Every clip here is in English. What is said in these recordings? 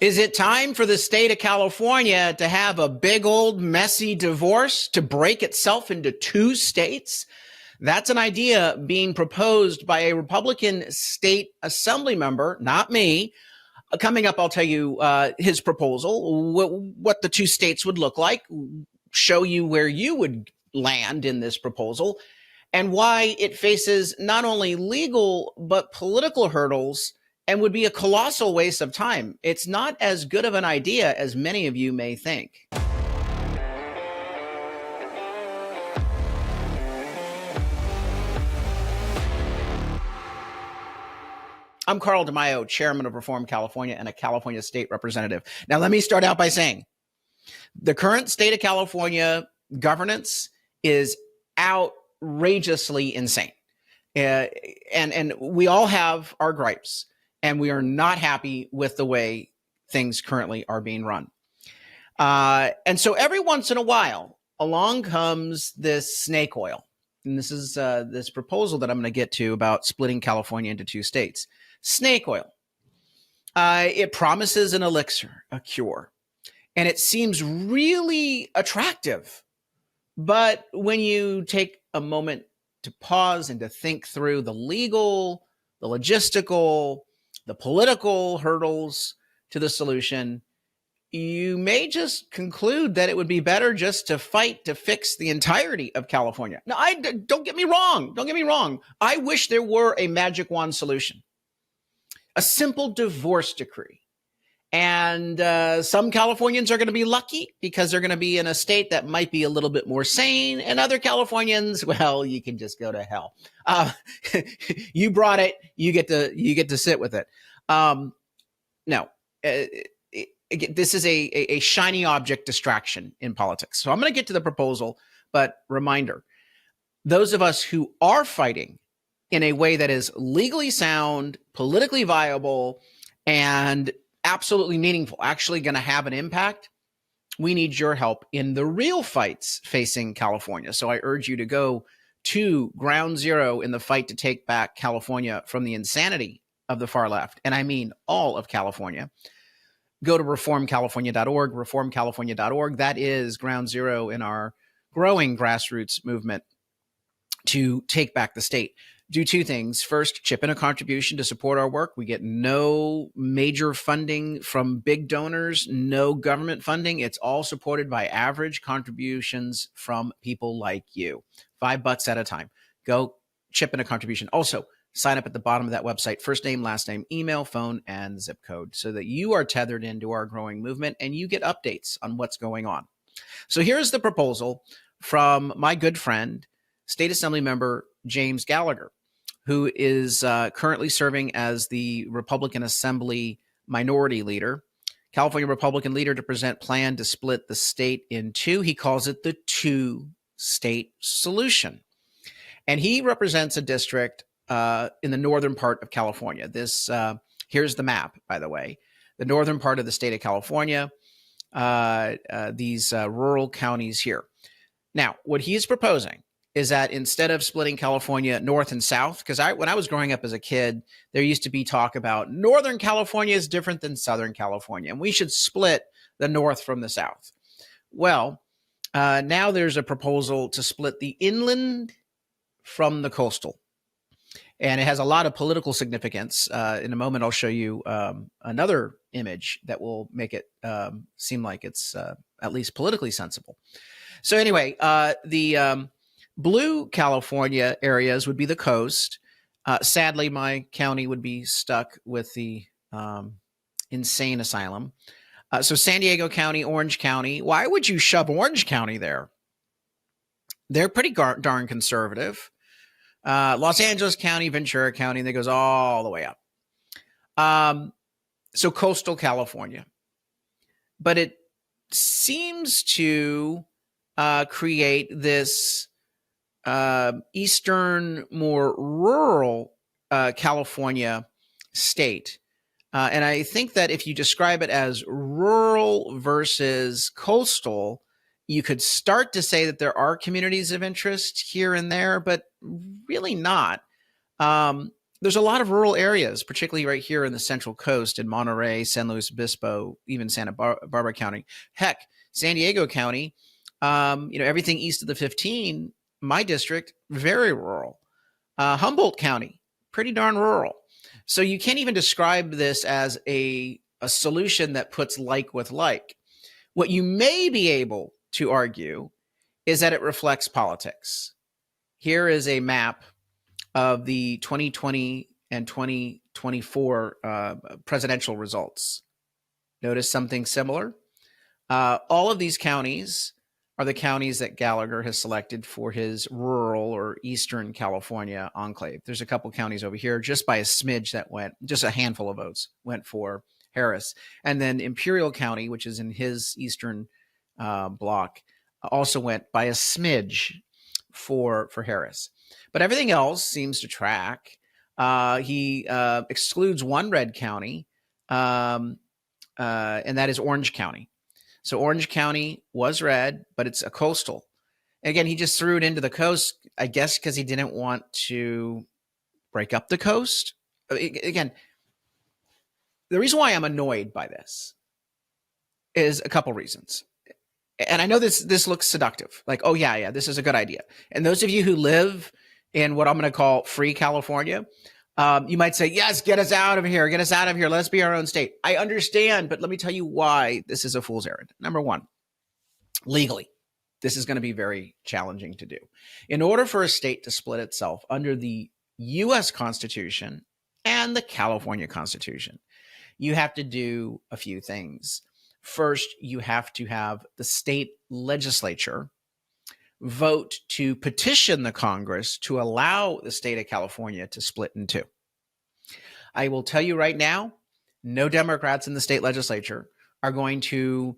Is it time for the state of California to have a big old messy divorce, to break itself into two states? That's an idea being proposed by a Republican state assembly member, not me. Coming up, I'll tell you his proposal, what the two states would look like, show you where you would land in this proposal, and why it faces not only legal but political hurdles and would be a colossal waste of time. It's not as good of an idea as many of you may think. I'm Carl DeMaio, chairman of Reform California and a California state representative. Now, let me start out by saying the current state of California governance is outrageously insane. And we all have our gripes, and we are not happy with the way things currently are being run. And so every once in a while, along comes this snake oil. And this is this proposal that I'm going to get to about splitting California into two states. Snake oil. It promises an elixir, a cure, and it seems really attractive. But when you take a moment to pause and to think through the legal, the logistical, the political hurdles to the solution, you may just conclude that it would be better just to fight to fix the entirety of California. Now, don't get me wrong. Don't get me wrong. I wish there were a magic wand solution. A simple divorce decree. And some Californians are going to be lucky because they're going to be in a state that might be a little bit more sane. And other Californians, well, you can just go to hell. You brought it. You get to sit with it. No, this is a shiny object distraction in politics. So I'm going to get to the proposal, but reminder, those of us who are fighting in a way that is legally sound, politically viable, and absolutely meaningful, actually going to have an impact, we need your help in the real fights facing California. So I urge you to go to ground zero in the fight to take back California from the insanity of the far left. And I mean all of California. Go to reformcalifornia.org, reformcalifornia.org. That is ground zero in our growing grassroots movement to take back the state. Do two things. First, chip in a contribution to support our work. We get no major funding from big donors, no government funding. It's all supported by average contributions from people like you. $5 at a time. Go chip in a contribution. Also, sign up at the bottom of that website, first name, last name, email, phone, and zip code, so that you are tethered into our growing movement and you get updates on what's going on. So here's the proposal from my good friend, State Assembly member James Gallagher, who is currently serving as the Republican Assembly Minority Leader, California Republican leader, to present plan to split the state in two. He calls it the two-state solution. And he represents a district in the northern part of California. This here's the map, by the way. The northern part of the state of California, these rural counties here. Now, what he's proposing is that instead of splitting California north and south, because when I was growing up as a kid, there used to be talk about Northern California is different than Southern California, and we should split the north from the south. Well, now there's a proposal to split the inland from the coastal, and it has a lot of political significance. In a moment, I'll show you another image that will make it seem like it's at least politically sensible. So anyway, the blue California areas would be the coast. Sadly, my county would be stuck with the insane asylum. So San Diego County, Orange County. Why would you shove Orange County there? They're pretty darn conservative. Los Angeles County, Ventura County, and that goes all the way up. So coastal California. But it seems to create this eastern, more rural California state. And I think that if you describe it as rural versus coastal, you could start to say that there are communities of interest here and there, but really not. there's a lot of rural areas, particularly right here in the Central Coast in Monterey, San Luis Obispo, even Santa Barbara County. Heck, San Diego County, everything east of the 15, my district, very rural. Humboldt County, pretty darn rural. So you can't even describe this as a solution that puts like with like. What you may be able to argue is that it reflects politics. Here is a map of the 2020 and 2024 presidential results. Notice something similar. All of these counties are the counties that Gallagher has selected for his rural or Eastern California enclave. There's a couple counties over here, just by a smidge that went, just a handful of votes went for Harris. And then Imperial County, which is in his Eastern block, also went by a smidge for Harris. But everything else seems to track. He excludes one red county, and that is Orange County. So Orange County was red, but it's a coastal. And again, he just threw it into the coast, I guess, because he didn't want to break up the coast. Again, the reason why I'm annoyed by this is a couple reasons. And I know this looks seductive, like, oh, yeah, this is a good idea. And those of you who live in what I'm going to call free California, you might say, yes, get us out of here. Get us out of here. Let's be our own state. I understand, but let me tell you why this is a fool's errand. Number one, legally, this is going to be very challenging to do. In order for a state to split itself under the U.S. Constitution and the California Constitution, you have to do a few things. First, you have to have the state legislature vote to petition the Congress to allow the state of California to split in two. I will tell you right now, no Democrats in the state legislature are going to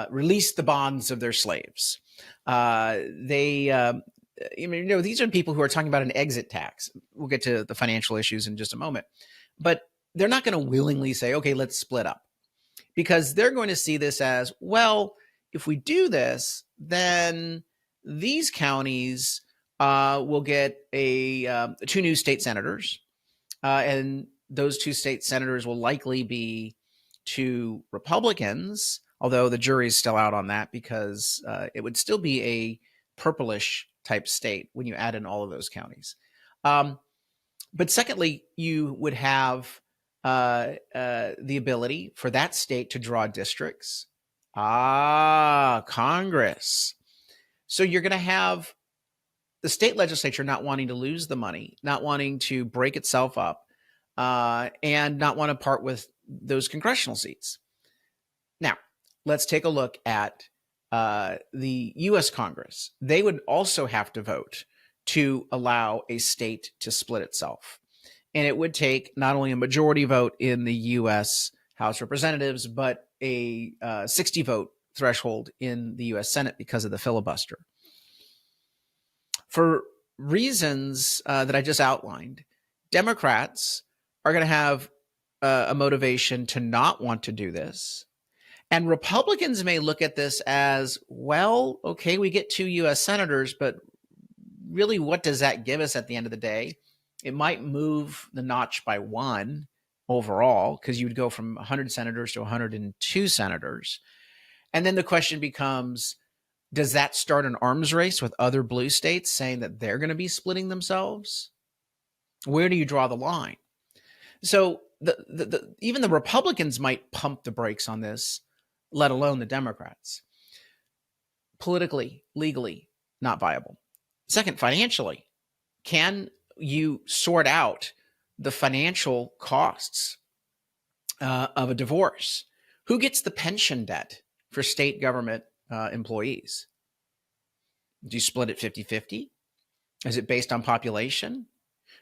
release the bonds of their slaves. These are people who are talking about an exit tax. We'll get to the financial issues in just a moment. But they're not going to willingly say, okay, let's split up. Because they're going to see this as, well, if we do this, then these counties will get two new state senators, and those two state senators will likely be two Republicans, although the jury is still out on that because it would still be a purplish type state when you add in all of those counties. But secondly, you would have the ability for that state to draw districts. Congress. So you're going to have the state legislature not wanting to lose the money, not wanting to break itself up, and not want to part with those congressional seats. Now, let's take a look at the U.S. Congress. They would also have to vote to allow a state to split itself. And it would take not only a majority vote in the U.S. House of Representatives, but a 60 vote threshold in the U.S. Senate because of the filibuster. For reasons that I just outlined, Democrats are going to have a motivation to not want to do this. And Republicans may look at this as, well, okay, we get two U.S. senators, but really what does that give us at the end of the day? It might move the notch by one overall, because you would go from 100 senators to 102 senators. And then the question becomes, does that start an arms race with other blue states saying that they're going to be splitting themselves? Where do you draw the line? So even the Republicans might pump the brakes on this, let alone the Democrats. Politically, legally, not viable. Second, financially, can you sort out the financial costs of a divorce? Who gets the pension debt for state government employees? Do you split it 50-50? Is it based on population?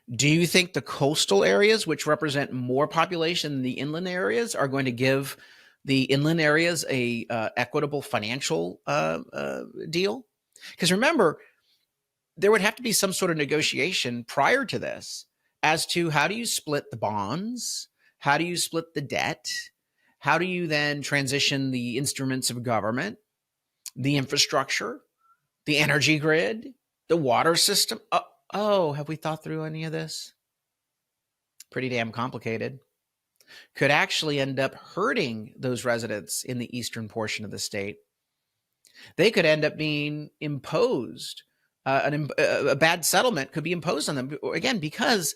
Do you think the coastal areas, which represent more population than the inland areas, are going to give the inland areas a equitable financial deal? Because remember, there would have to be some sort of negotiation prior to this as to how do you split the bonds? How do you split the debt? How do you then transition the instruments of government, the infrastructure, the energy grid, the water system? Oh, have we thought through any of this? pretty damn complicated, could actually end up hurting those residents in the eastern portion of the state. They could end up being imposed. A bad settlement could be imposed on them, again, because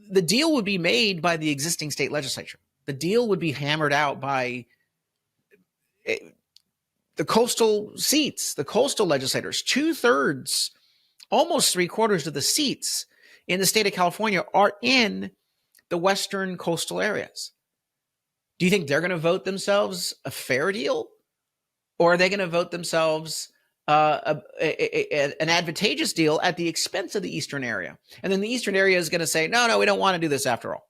the deal would be made by the existing state legislature. The deal would be hammered out by the coastal seats, the coastal legislators. 2/3, almost 3/4 of the seats in the state of California are in the western coastal areas. Do you think they're going to vote themselves a fair deal? Or are they going to vote themselves an advantageous deal at the expense of the eastern area? And then the eastern area is going to say, no, we don't want to do this after all.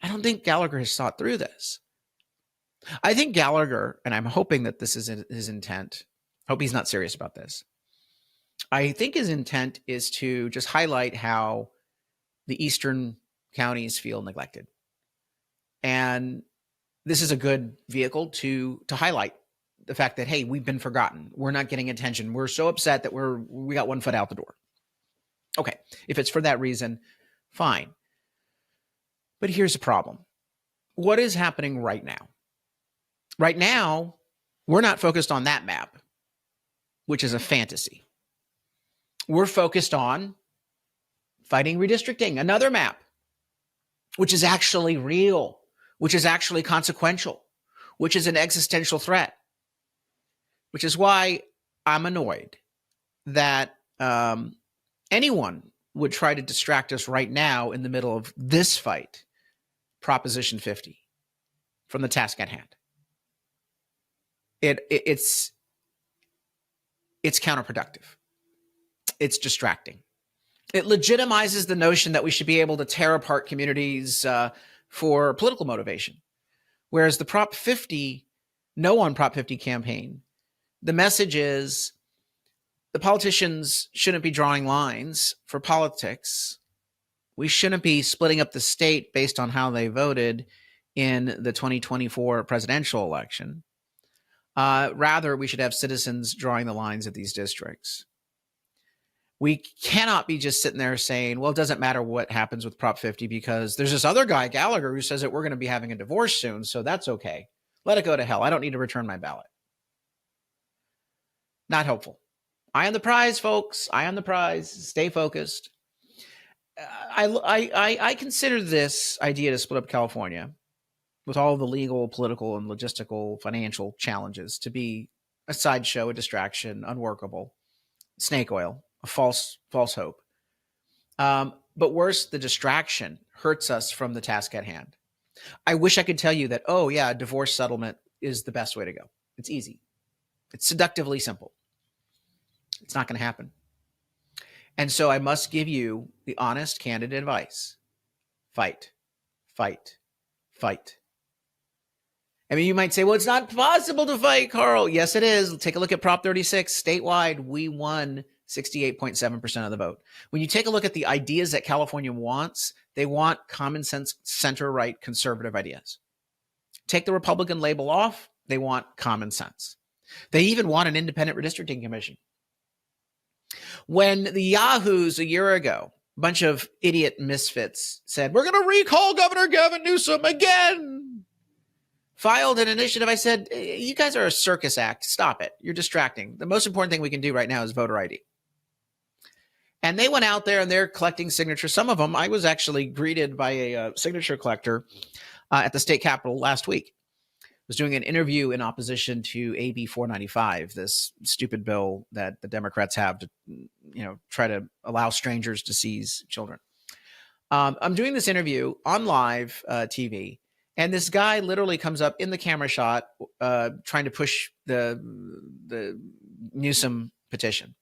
I don't think Gallagher has thought through this. I think Gallagher, and I'm hoping that this is his intent, hope he's not serious about this. I think his intent is to just highlight how the eastern counties feel neglected. And this is a good vehicle to highlight the fact that, hey, we've been forgotten. We're not getting attention. We're so upset that we got one foot out the door. Okay, if it's for that reason, fine. But here's the problem. What is happening right now? Right now, we're not focused on that map, which is a fantasy. We're focused on fighting redistricting, another map, which is actually real, which is actually consequential, which is an existential threat, which is why I'm annoyed that anyone would try to distract us right now in the middle of this fight, Proposition 50, from the task at hand. It's counterproductive. It's distracting. It legitimizes the notion that we should be able to tear apart communities for political motivation. Whereas the Prop 50, No on Prop 50 campaign, the message is the politicians shouldn't be drawing lines for politics. We shouldn't be splitting up the state based on how they voted in the 2024 presidential election. Rather, we should have citizens drawing the lines of these districts. We cannot be just sitting there saying, well, it doesn't matter what happens with Prop 50 because there's this other guy, Gallagher, who says that we're going to be having a divorce soon, so that's okay. Let it go to hell. I don't need to return my ballot. Not helpful. Eye on the prize, folks. Eye on the prize. Stay focused. I consider this idea to split up California with all the legal, political, and logistical financial challenges to be a sideshow, a distraction, unworkable, snake oil, a false hope. But worse, the distraction hurts us from the task at hand. I wish I could tell you that, oh yeah, divorce settlement is the best way to go. It's easy. It's seductively simple. It's not going to happen. And so I must give you the honest, candid advice. Fight, fight, fight. I mean, you might say, well, it's not possible to fight, Carl. Yes, it is. Take a look at Prop 36. Statewide, we won 68.7% of the vote. When you take a look at the ideas that California wants, they want common sense, center-right, conservative ideas. Take the Republican label off, they want common sense. They even want an independent redistricting commission. When the Yahoos a year ago, a bunch of idiot misfits said, we're going to recall Governor Gavin Newsom again, filed an initiative, I said, you guys are a circus act. Stop it. You're distracting. The most important thing we can do right now is voter ID. And they went out there and they're collecting signatures. Some of them, I was actually greeted by a signature collector at the state capitol last week. I was doing an interview in opposition to AB 495, this stupid bill that the Democrats have to, try to allow strangers to seize children. I'm doing this interview on live TV, and this guy literally comes up in the camera shot trying to push the Newsom petition.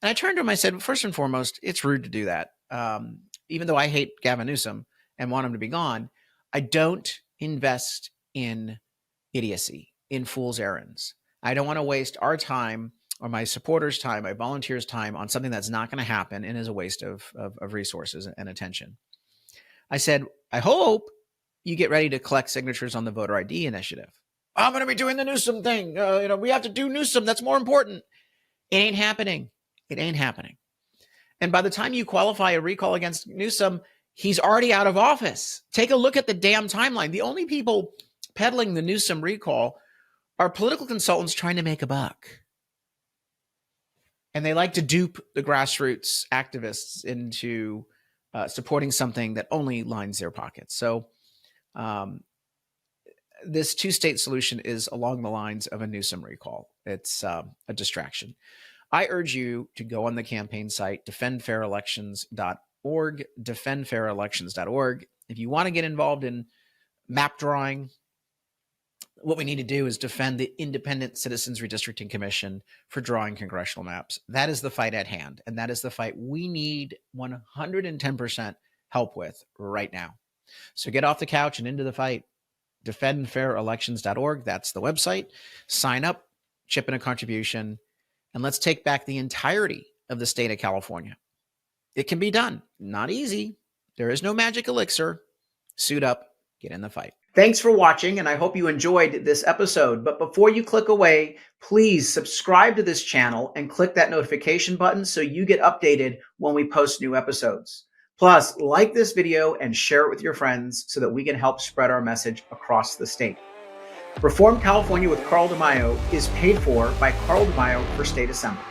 And I turned to him, I said, first and foremost, it's rude to do that. Even though I hate Gavin Newsom and want him to be gone, I don't invest in idiocy, in fool's errands. I don't want to waste our time or my supporters' time, my volunteers' time on something that's not going to happen and is a waste of resources and attention. I said, I hope you get ready to collect signatures on the voter ID initiative. I'm going to be doing the Newsom thing. We have to do Newsom. That's more important. It ain't happening. It ain't happening. And by the time you qualify a recall against Newsom, he's already out of office. Take a look at the damn timeline. The only people peddling the Newsom recall are political consultants trying to make a buck. And they like to dupe the grassroots activists into supporting something that only lines their pockets. So this two-state solution is along the lines of a Newsom recall. It's a distraction. I urge you to go on the campaign site, defendfairelections.org, defendfairelections.org. If you want to get involved in map drawing, what we need to do is defend the Independent Citizens Redistricting Commission for drawing congressional maps. That is the fight at hand, and that is the fight we need 110% help with right now. So get off the couch and into the fight. defendfairelections.org. That's the website. Sign up, chip in a contribution, and let's take back the entirety of the state of California. It can be done. Not easy. There is no magic elixir. Suit up, get in the fight. Thanks for watching, and I hope you enjoyed this episode. But before you click away, please subscribe to this channel and click that notification button so you get updated when we post new episodes. Plus, like this video and share it with your friends so that we can help spread our message across the state. Reform California with Carl DeMaio is paid for by Carl DeMaio for State Assembly.